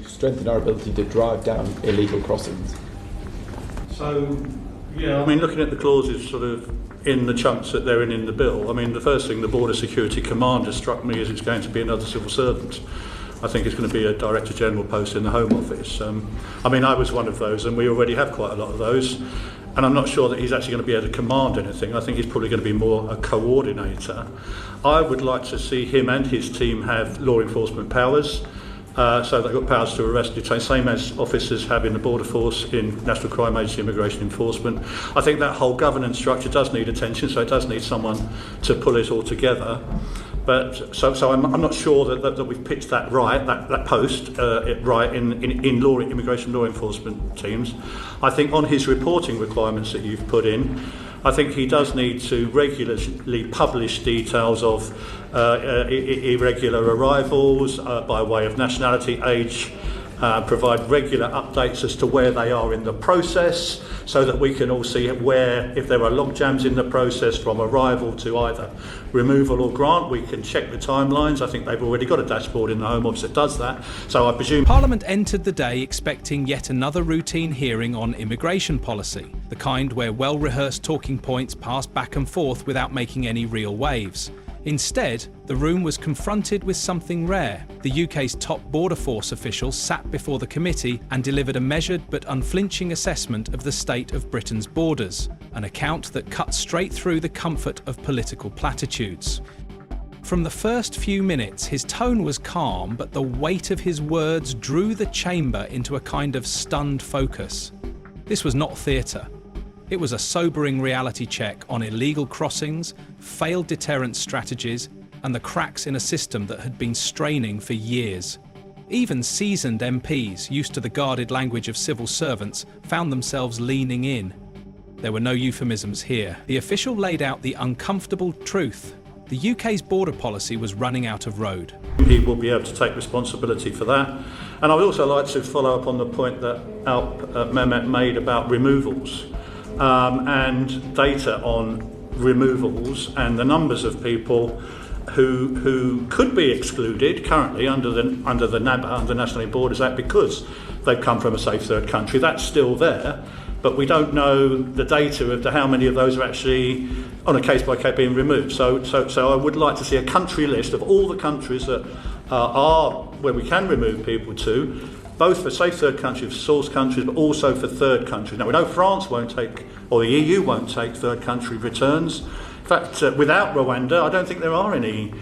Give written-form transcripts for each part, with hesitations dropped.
strengthen our ability to drive down illegal crossings? So, yeah, I mean, looking at the clauses sort of in the chunks that they're in the bill, I mean, the first thing, the Border Security Commander struck me as it's going to be another civil servant. I think it's going to be a Director General post in the Home Office. I mean, I was one of those, and we already have quite a lot of those. And I'm not sure that he's actually going to be able to command anything. I think he's probably going to be more a coordinator. I would like to see him and his team have law enforcement powers. So they've got powers to arrest, detain, same as officers have in the Border Force, in National Crime Agency, Immigration Enforcement. I think that whole governance structure does need attention, so it does need someone to pull it all together. But so I'm not sure that we've pitched that right, that post right in immigration law enforcement teams. I think on his reporting requirements that you've put in, I think he does need to regularly publish details of irregular arrivals by way of nationality, age, provide regular updates as to where they are in the process, so that we can all see where, if there are log jams in the process from arrival to either removal or grant, we can check the timelines. I think they've already got a dashboard in the Home Office that does that. So I presume Parliament entered the day expecting yet another routine hearing on immigration policy, the kind where well-rehearsed talking points passed back and forth without making any real waves. Instead, the room was confronted with something rare. The UK's top border force official sat before the committee and delivered a measured but unflinching assessment of the state of Britain's borders, an account that cut straight through the comfort of political platitudes. From the first few minutes, his tone was calm, but the weight of his words drew the chamber into a kind of stunned focus. This was not theatre. It was a sobering reality check on illegal crossings, failed deterrence strategies, and the cracks in a system that had been straining for years. Even seasoned MPs, used to the guarded language of civil servants, found themselves leaning in. There were no euphemisms here. The official laid out the uncomfortable truth. The UK's border policy was running out of road. he will be able to take responsibility for that. And I would also like to follow up on the point that Alp Mehmet made about removals. And data on removals and the numbers of people who could be excluded currently under the NABA, under the National Borders Act, because they've come from a safe third country. That's still there, but we don't know the data of how many of those are actually on a case-by-case being removed. So I would like to see a country list of all the countries that are where we can remove people to, both for safe third countries, for source countries, but also for third countries. Now, we know France won't take, or the EU won't take third country returns. In fact, without Rwanda, I don't think there are any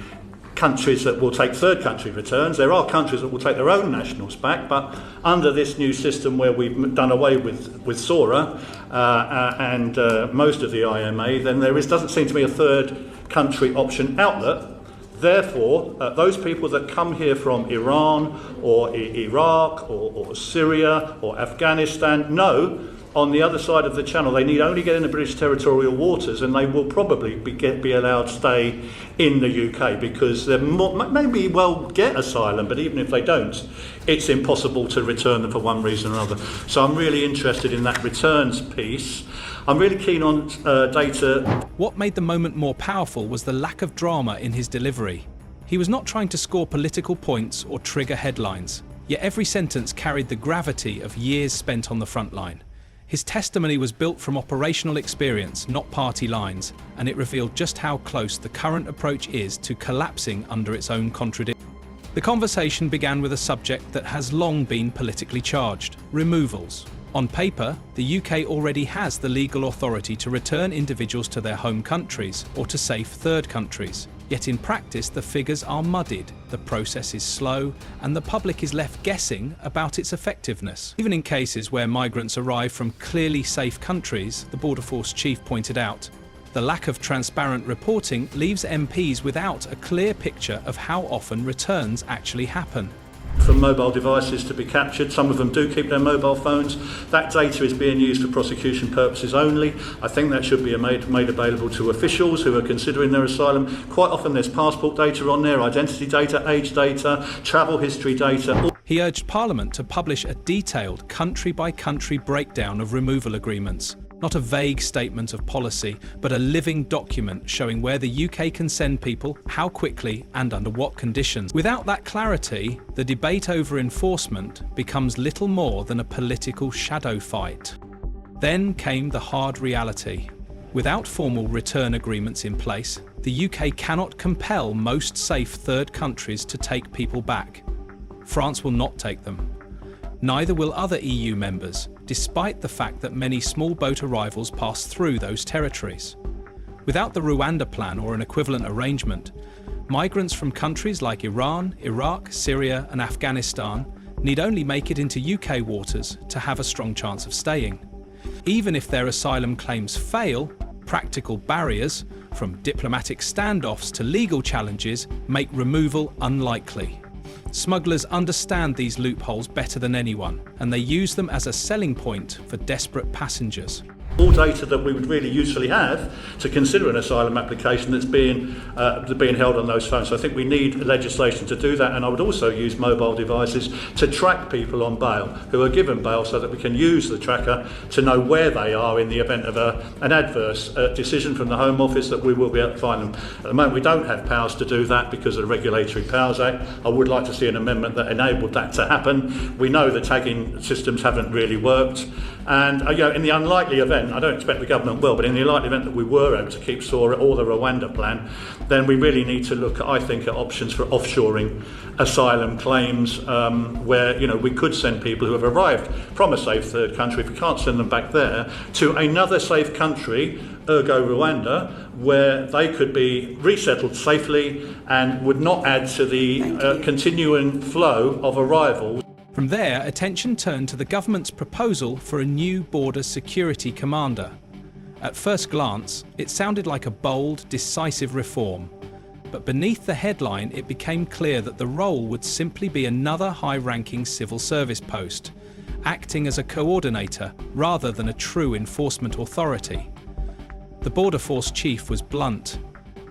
countries that will take third country returns. There are countries that will take their own nationals back, but under this new system where we've done away with SORA and most of the IMA, then there doesn't seem to be a third country option outlet. Therefore, those people that come here from Iran or Iraq or Syria or Afghanistan know on the other side of the channel they need only get in the British territorial waters, and they will probably be allowed to stay in the UK, because they maybe well get asylum, but even if they don't, it's impossible to return them for one reason or another. So I'm really interested in that returns piece. I'm really keen on data. What made the moment more powerful was the lack of drama in his delivery. He was not trying to score political points or trigger headlines, yet every sentence carried the gravity of years spent on the front line. His testimony was built from operational experience, not party lines, and it revealed just how close the current approach is to collapsing under its own contradiction. The conversation began with a subject that has long been politically charged: removals. On paper, the UK already has the legal authority to return individuals to their home countries or to safe third countries. Yet in practice, the figures are muddied, the process is slow, and the public is left guessing about its effectiveness. Even in cases where migrants arrive from clearly safe countries, the Border Force chief pointed out, the lack of transparent reporting leaves MPs without a clear picture of how often returns actually happen. From mobile devices to be captured. Some of them do keep their mobile phones. That data is being used for prosecution purposes only. I think that should be made available to officials who are considering their asylum. Quite often there's passport data on there, identity data, age data, travel history data. He urged Parliament to publish a detailed country-by-country breakdown of removal agreements, Not a vague statement of policy, but a living document showing where the UK can send people, how quickly, and under what conditions. Without that clarity, the debate over enforcement becomes little more than a political shadow fight. Then came the hard reality. Without formal return agreements in place, the UK cannot compel most safe third countries to take people back. France will not take them. Neither will other EU members, despite the fact that many small boat arrivals pass through those territories. Without the Rwanda plan or an equivalent arrangement, migrants from countries like Iran, Iraq, Syria and Afghanistan need only make it into UK waters to have a strong chance of staying. Even if their asylum claims fail, practical barriers, from diplomatic standoffs to legal challenges, make removal unlikely. Smugglers understand these loopholes better than anyone, and they use them as a selling point for desperate passengers. All data that we would really usefully have to consider an asylum application that's being held on those phones. So I think we need legislation to do that, and I would also use mobile devices to track people on bail who are given bail so that we can use the tracker to know where they are in the event of an adverse decision from the Home Office, that we will be able to find them. At the moment we don't have powers to do that because of the Regulatory Powers Act. I would like to see an amendment that enabled that to happen. We know the tagging systems haven't really worked, and in the unlikely event, I don't expect the government will, but in the unlikely event that we were able to keep SORA or the Rwanda plan, then we really need to look, I think, at options for offshoring asylum claims, where we could send people who have arrived from a safe third country, if we can't send them back there, to another safe country, ergo Rwanda, where they could be resettled safely and would not add to the continuing flow of arrivals. From there, attention turned to the government's proposal for a new border security commander. At first glance, it sounded like a bold, decisive reform. But beneath the headline, it became clear that the role would simply be another high-ranking civil service post, acting as a coordinator rather than a true enforcement authority. The Border Force chief was blunt.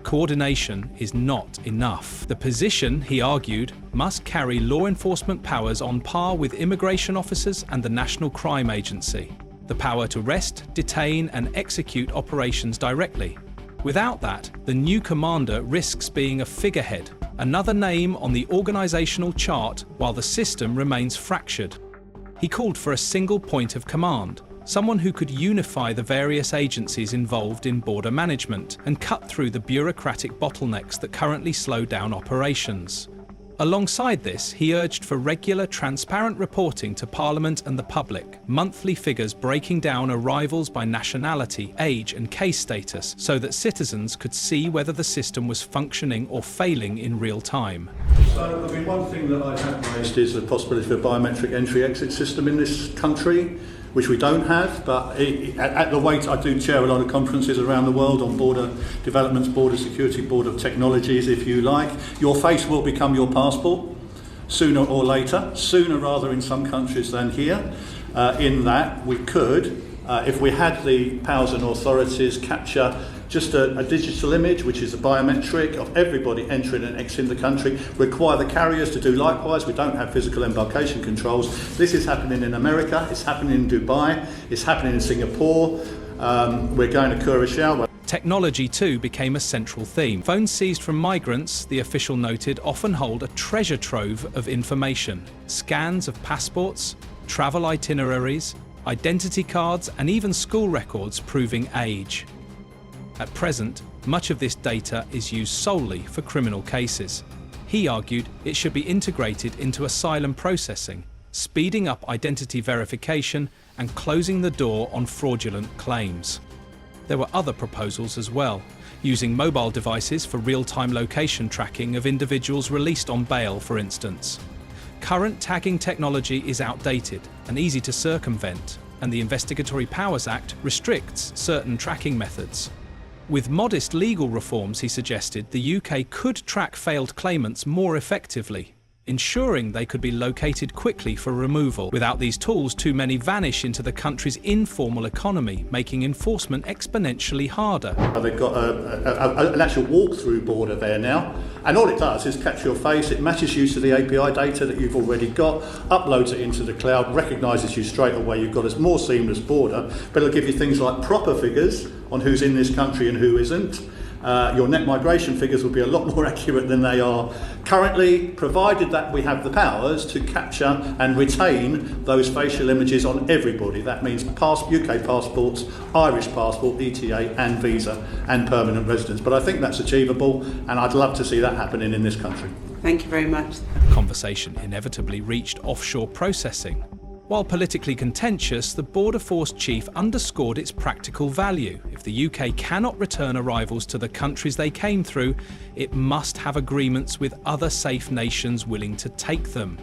Coordination is not enough. The position, he argued, must carry law enforcement powers on par with immigration officers and the National Crime Agency. The power to arrest, detain and execute operations directly. Without that, the new commander risks being a figurehead, another name on the organisational chart while the system remains fractured. He called for a single point of command, someone who could unify the various agencies involved in border management and cut through the bureaucratic bottlenecks that currently slow down operations. Alongside this, he urged for regular, transparent reporting to Parliament and the public, monthly figures breaking down arrivals by nationality, age and case status, so that citizens could see whether the system was functioning or failing in real time. So, one thing that I have raised is the possibility of a biometric entry-exit system in this country, which we don't have, but at the rate I do chair a lot of conferences around the world on border developments, border security, border technologies, if you like. Your face will become your passport sooner or later, sooner rather in some countries than here, in that we could, if we had the powers and authorities, capture just a digital image, which is a biometric of everybody entering and exiting the country, require the carriers to do likewise. We don't have physical embarkation controls. This is happening in America, it's happening in Dubai, it's happening in Singapore, we're going to Curacao. Technology too became a central theme. Phones seized from migrants, the official noted, often hold a treasure trove of information. Scans of passports, travel itineraries, identity cards and even school records proving age. At present, much of this data is used solely for criminal cases. He argued it should be integrated into asylum processing, speeding up identity verification and closing the door on fraudulent claims. There were other proposals as well, using mobile devices for real-time location tracking of individuals released on bail, for instance. Current tagging technology is outdated and easy to circumvent, and the Investigatory Powers Act restricts certain tracking methods. With modest legal reforms, he suggested, the UK could track failed claimants more effectively. ensuring they could be located quickly for removal. Without these tools, too many vanish into the country's informal economy, making enforcement exponentially harder. They've got an actual walk-through border there now, and all it does is capture your face, it matches you to the API data that you've already got, uploads it into the cloud, recognises you straight away. You've got a more seamless border, but it'll give you things like proper figures on who's in this country and who isn't. Your net migration figures will be a lot more accurate than they are currently, provided that we have the powers to capture and retain those facial images on everybody. That means UK passports, Irish passport, ETA and visa and permanent residence. But I think that's achievable, and I'd love to see that happening in this country. Thank you very much. Conversation inevitably reached offshore processing. While politically contentious, the Border Force chief underscored its practical value. If the UK cannot return arrivals to the countries they came through, it must have agreements with other safe nations willing to take them.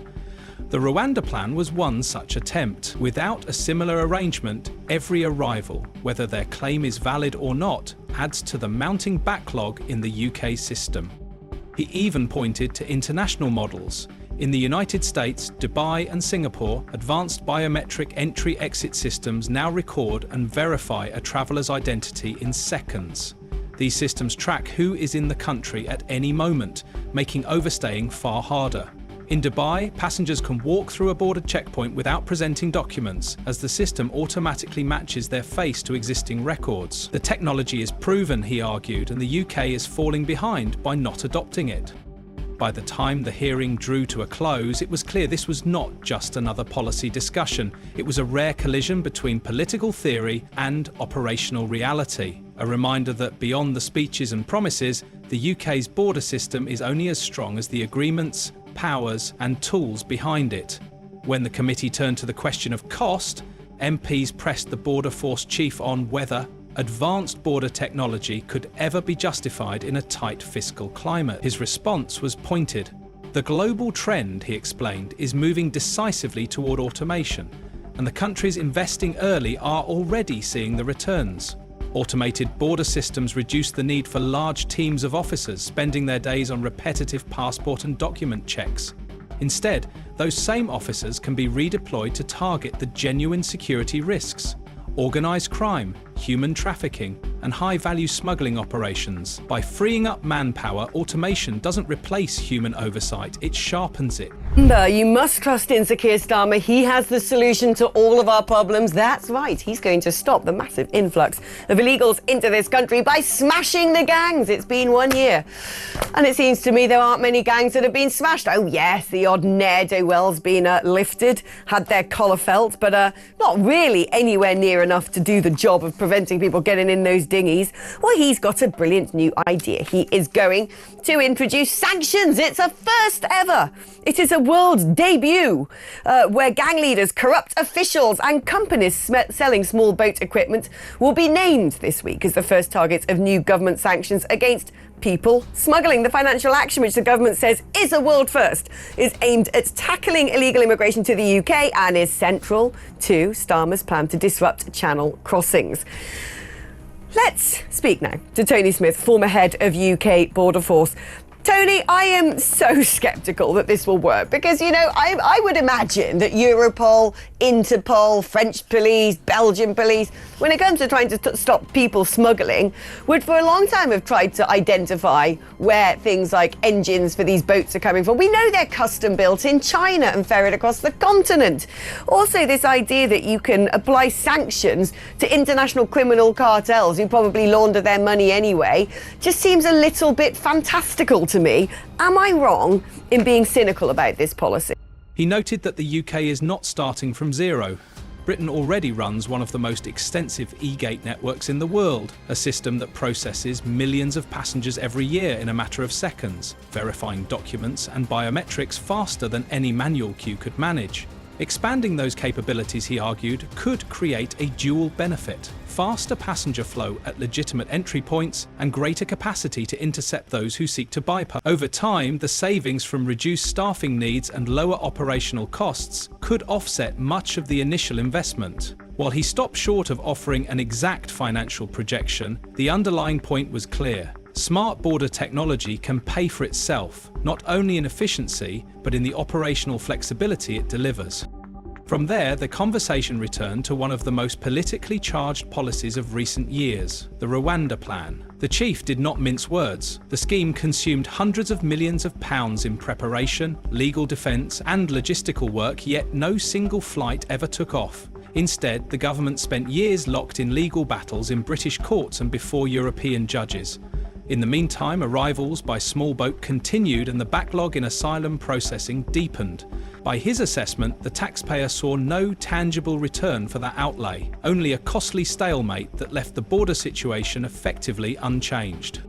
The Rwanda plan was one such attempt. Without a similar arrangement, every arrival, whether their claim is valid or not, adds to the mounting backlog in the UK system. He even pointed to international models. In the United States, Dubai and Singapore, advanced biometric entry-exit systems now record and verify a traveller's identity in seconds. These systems track who is in the country at any moment, making overstaying far harder. In Dubai, passengers can walk through a border checkpoint without presenting documents, as the system automatically matches their face to existing records. The technology is proven, he argued, and the UK is falling behind by not adopting it. By the time the hearing drew to a close, it was clear this was not just another policy discussion. It was a rare collision between political theory and operational reality. A reminder that beyond the speeches and promises, the UK's border system is only as strong as the agreements, powers and tools behind it. When the committee turned to the question of cost, MPs pressed the Border Force chief on whether advanced border technology could ever be justified in a tight fiscal climate. His response was pointed. The global trend, he explained, is moving decisively toward automation, and the countries investing early are already seeing the returns. Automated border systems reduce the need for large teams of officers spending their days on repetitive passport and document checks. Instead, those same officers can be redeployed to target the genuine security risks: organised crime, human trafficking, and high-value smuggling operations. By freeing up manpower, automation doesn't replace human oversight, it sharpens it. You must trust in Sir Keir Starmer. He has the solution to all of our problems. That's right. He's going to stop the massive influx of illegals into this country by smashing the gangs. It's been 1 year. And it seems to me there aren't many gangs that have been smashed. Oh, yes, the odd ne'er-do-well's been lifted, had their collar felt, but not really anywhere near enough to do the job of preventing people getting in those dinghies. Well, he's got a brilliant new idea. He is going to introduce sanctions. It's a first ever. It is a world debut where gang leaders, corrupt officials and companies selling small boat equipment will be named this week as the first targets of new government sanctions against people smuggling. The financial action, which the government says is a world first, is aimed at tackling illegal immigration to the UK and is central to Starmer's plan to disrupt channel crossings. Let's speak now to Tony Smith, former head of UK Border Force. Tony, I am so sceptical that this will work because, you know, I would imagine that Europol, Interpol, French police, Belgian police, when it comes to trying to stop people smuggling, would for a long time have tried to identify where things like engines for these boats are coming from. We know they're custom built in China and ferried across the continent. Also, this idea that you can apply sanctions to international criminal cartels who probably launder their money anyway just seems a little bit fantastical to me. Am I wrong in being cynical about this policy? He noted that the UK is not starting from zero. Britain already runs one of the most extensive e-gate networks in the world, a system that processes millions of passengers every year in a matter of seconds, verifying documents and biometrics faster than any manual queue could manage. Expanding those capabilities, he argued, could create a dual benefit: faster passenger flow at legitimate entry points and greater capacity to intercept those who seek to bypass. Over time, the savings from reduced staffing needs and lower operational costs could offset much of the initial investment. While he stopped short of offering an exact financial projection, the underlying point was clear. Smart border technology can pay for itself, not only in efficiency, but in the operational flexibility it delivers. From there, the conversation returned to one of the most politically charged policies of recent years, the Rwanda Plan. The chief did not mince words. The scheme consumed hundreds of millions of pounds in preparation, legal defence, and logistical work, yet no single flight ever took off. Instead, the government spent years locked in legal battles in British courts and before European judges. In the meantime, arrivals by small boat continued and the backlog in asylum processing deepened. By his assessment, the taxpayer saw no tangible return for that outlay, only a costly stalemate that left the border situation effectively unchanged.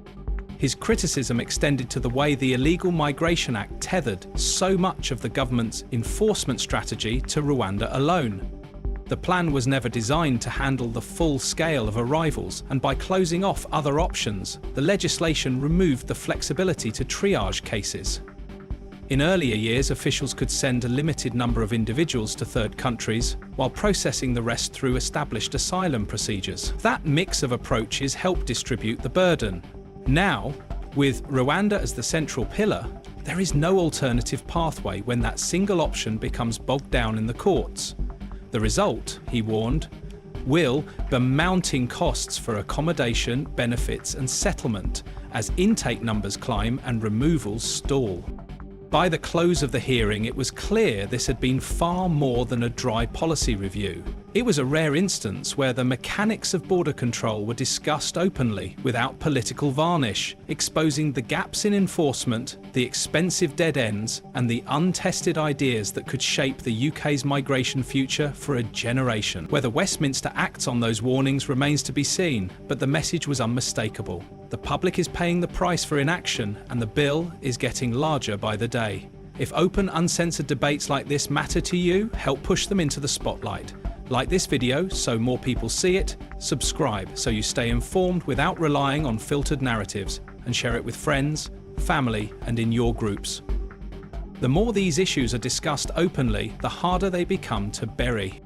His criticism extended to the way the Illegal Migration Act tethered so much of the government's enforcement strategy to Rwanda alone. The plan was never designed to handle the full scale of arrivals, and by closing off other options, the legislation removed the flexibility to triage cases. In earlier years, officials could send a limited number of individuals to third countries, while processing the rest through established asylum procedures. That mix of approaches helped distribute the burden. Now, with Rwanda as the central pillar, there is no alternative pathway when that single option becomes bogged down in the courts. The result, he warned, will be mounting costs for accommodation, benefits and settlement as intake numbers climb and removals stall. By the close of the hearing, it was clear this had been far more than a dry policy review. It was a rare instance where the mechanics of border control were discussed openly, without political varnish, exposing the gaps in enforcement, the expensive dead ends, and the untested ideas that could shape the UK's migration future for a generation. Whether Westminster acts on those warnings remains to be seen, but the message was unmistakable. The public is paying the price for inaction, and the bill is getting larger by the day. If open, uncensored debates like this matter to you, help push them into the spotlight. Like this video so more people see it, subscribe so you stay informed without relying on filtered narratives, and share it with friends, family, and in your groups. The more these issues are discussed openly, the harder they become to bury.